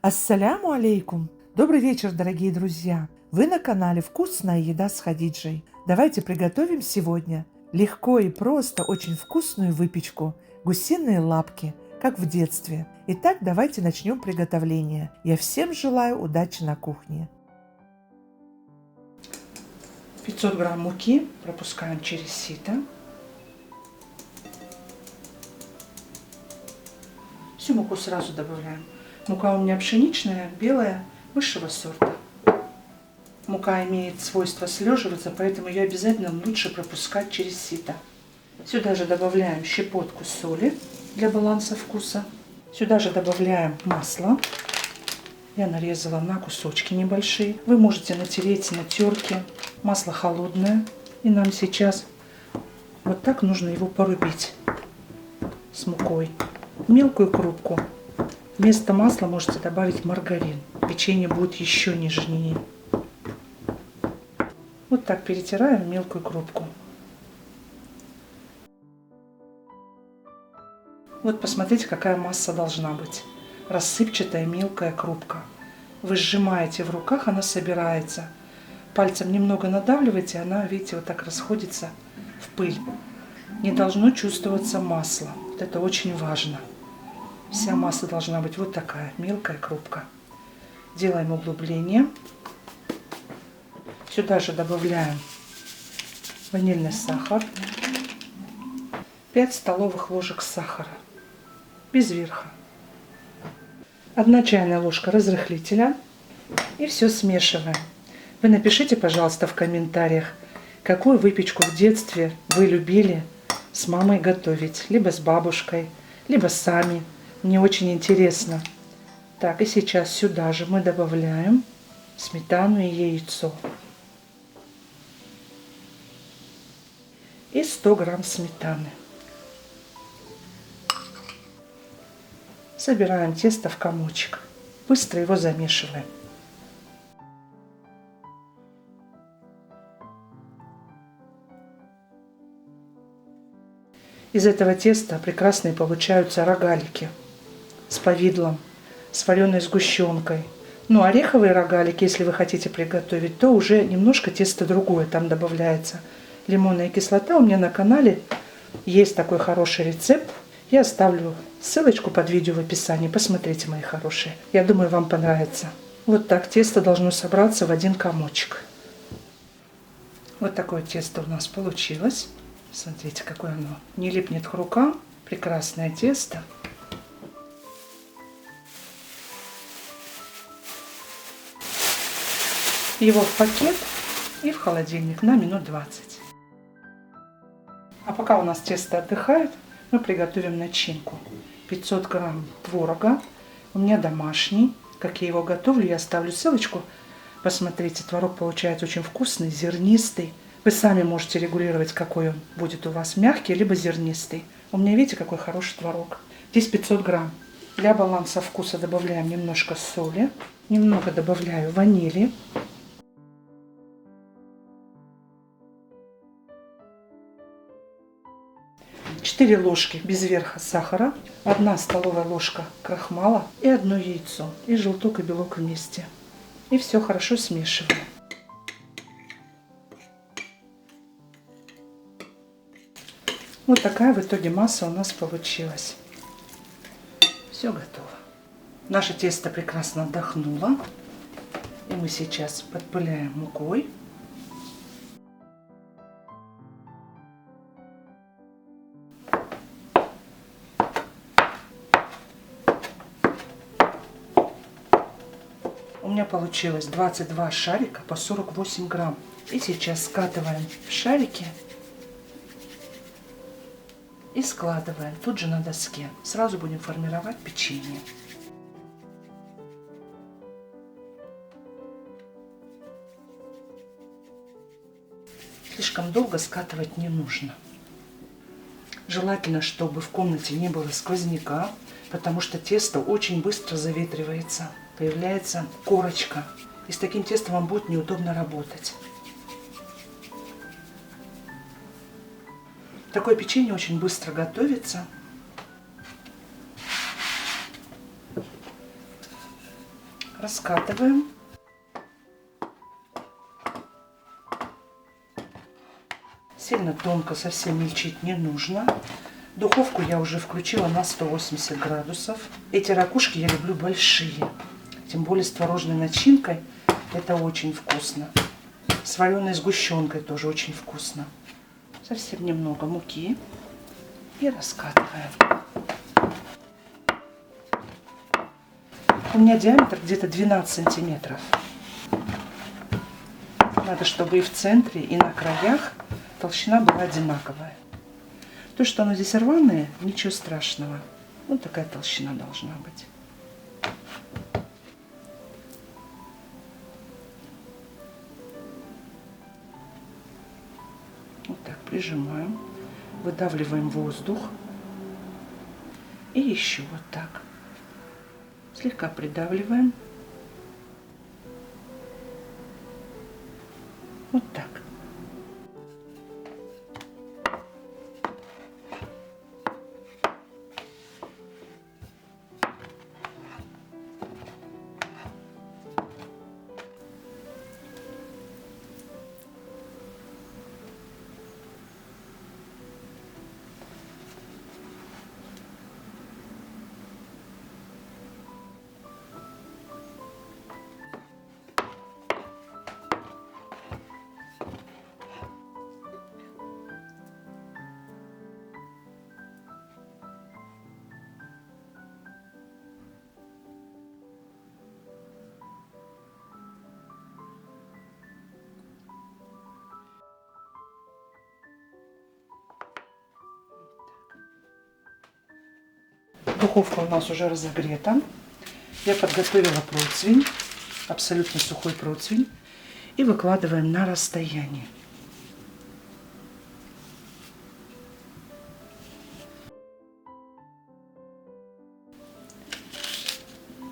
Ассаляму алейкум! Добрый вечер, дорогие друзья! Вы на канале «Вкусная еда с Хадиджей». Давайте приготовим сегодня легко и просто очень вкусную выпечку – гусиные лапки, как в детстве. Итак, давайте начнем приготовление. Я всем желаю удачи на кухне. 500 грамм муки пропускаем через сито. Всю муку сразу добавляем. Мука у меня пшеничная, белая, высшего сорта. Мука имеет свойство слеживаться, поэтому ее обязательно лучше пропускать через сито. Сюда же добавляем щепотку соли для баланса вкуса. Сюда же добавляем масло. Я нарезала на кусочки небольшие. Вы можете натереть на терке. Масло холодное. И нам сейчас вот так нужно его порубить с мукой. Мелкую крупку. Вместо масла можете добавить маргарин. Печенье будет еще нежнее. Вот так перетираем в мелкую крупку. Вот посмотрите, какая масса должна быть. Рассыпчатая мелкая крупка. Вы сжимаете в руках, она собирается. Пальцем немного надавливаете, она, видите, вот так расходится в пыль. Не должно чувствоваться масло. Вот это очень важно. Вся масса должна быть вот такая, мелкая крупка. Делаем углубление. Сюда же добавляем ванильный сахар. 5 столовых ложек сахара. Без верха. 1 чайная ложка разрыхлителя. И все смешиваем. Вы напишите, пожалуйста, в комментариях, какую выпечку в детстве вы любили с мамой готовить. Либо с бабушкой, либо сами. Мне очень интересно. Так, и сейчас сюда же мы добавляем сметану и яйцо. И 100 грамм сметаны. Собираем тесто в комочек. Быстро его замешиваем. Из этого теста прекрасные получаются рогалики с повидлом, с вареной сгущенкой. Ну, ореховые рогалики, если вы хотите приготовить, то уже немножко тесто другое. Там добавляется лимонная кислота. У меня на канале есть такой хороший рецепт. Я оставлю ссылочку под видео в описании. Посмотрите, мои хорошие. Я думаю, вам понравится. Вот так тесто должно собраться в один комочек. Вот такое тесто у нас получилось. Смотрите, какое оно. Не липнет к рукам. Прекрасное тесто. Его в пакет и в холодильник на минут 20. А пока у нас тесто отдыхает, мы приготовим начинку. 500 грамм творога. У меня домашний. Как я его готовлю, я оставлю ссылочку. Посмотрите, творог получается очень вкусный, зернистый. Вы сами можете регулировать, какой он будет у вас, мягкий либо зернистый. У меня, видите, какой хороший творог. Здесь 500 грамм. Для баланса вкуса добавляем немножко соли. Немного добавляю ванили. 4 ложки без верха сахара, 1 столовая ложка крахмала и 1 яйцо. И желток и белок вместе. И все хорошо смешиваем. Вот такая в итоге масса у нас получилась. Все готово. Наше тесто прекрасно отдохнуло. И мы сейчас подпыляем мукой. У меня получилось 22 шарика по 48 грамм. И сейчас скатываем в шарики и складываем тут же на доске. Сразу будем формировать печенье. Слишком долго скатывать не нужно. Желательно, чтобы в комнате не было сквозняка, потому что тесто очень быстро заветривается. Появляется корочка. И с таким тестом вам будет неудобно работать. Такое печенье очень быстро готовится. Раскатываем. Сильно тонко совсем мельчить не нужно. Духовку я уже включила на 180 градусов. Эти ракушки я люблю большие. Тем более с творожной начинкой это очень вкусно. С вареной сгущенкой тоже очень вкусно. Совсем немного муки. И раскатываем. У меня диаметр где-то 12 сантиметров. Надо, чтобы и в центре, и на краях толщина была одинаковая. То, что оно здесь рваное, ничего страшного. Вот такая толщина должна быть. Вот так прижимаем, выдавливаем воздух. И еще вот так. Слегка придавливаем. Вот так. Духовка у нас уже разогрета. Я подготовила противень, абсолютно сухой противень, и выкладываем на расстояние.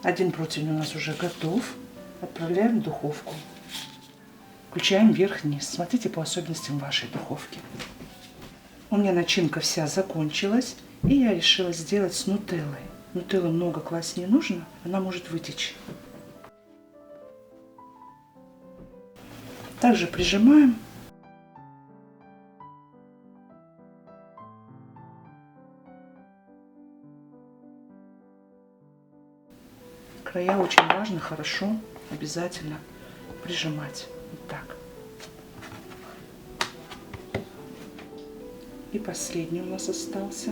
Один противень у нас уже готов. Отправляем в духовку. Включаем вверх-вниз. Смотрите по особенностям вашей духовки. У меня начинка вся закончилась. И я решила сделать с нутеллой. Нутеллы много класть не нужно, она может вытечь. Также прижимаем. Края очень важно, хорошо, обязательно прижимать. Вот так. И последний у нас остался.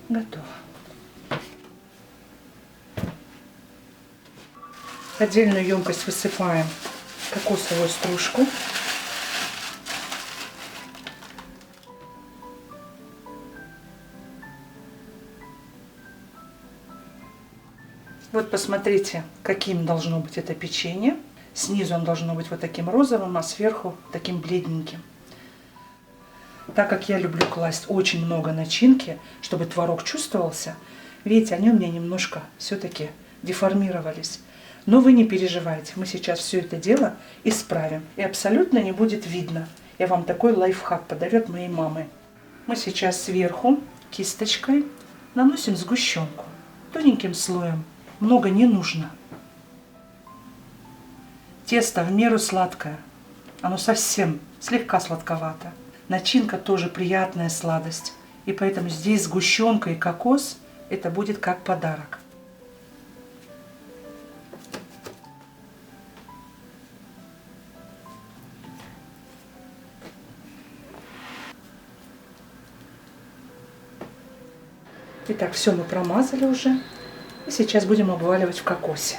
Готово. В отдельную емкость высыпаем кокосовую стружку. Вот посмотрите, каким должно быть это печенье. Снизу он должно быть вот таким розовым, а сверху таким бледненьким. Так как я люблю класть очень много начинки, чтобы творог чувствовался, видите, они у меня немножко все-таки деформировались. Но вы не переживайте, мы сейчас все это дело исправим. И абсолютно не будет видно. Я вам такой лайфхак подарю от моей мамы. Мы сейчас сверху кисточкой наносим сгущенку тоненьким слоем. Много не нужно. Тесто в меру сладкое. Оно совсем слегка сладковато. Начинка тоже приятная сладость. И поэтому здесь сгущенка и кокос это будет как подарок. Итак, все мы промазали уже. И сейчас будем обваливать в кокосе.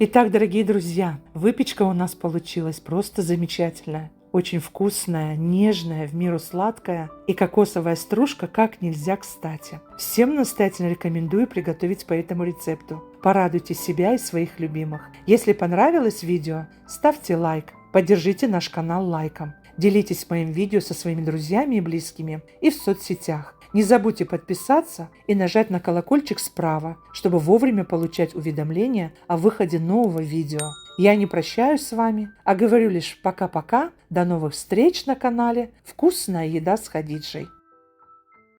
Итак, дорогие друзья, выпечка у нас получилась просто замечательная. Очень вкусная, нежная, в меру сладкая и кокосовая стружка как нельзя кстати. Всем настоятельно рекомендую приготовить по этому рецепту. Порадуйте себя и своих любимых. Если понравилось видео, ставьте лайк, поддержите наш канал лайком. Делитесь моим видео со своими друзьями и близкими и в соцсетях. Не забудьте подписаться и нажать на колокольчик справа, чтобы вовремя получать уведомления о выходе нового видео. Я не прощаюсь с вами, а говорю лишь пока-пока, до новых встреч на канале «Вкусная еда с Хадиджей».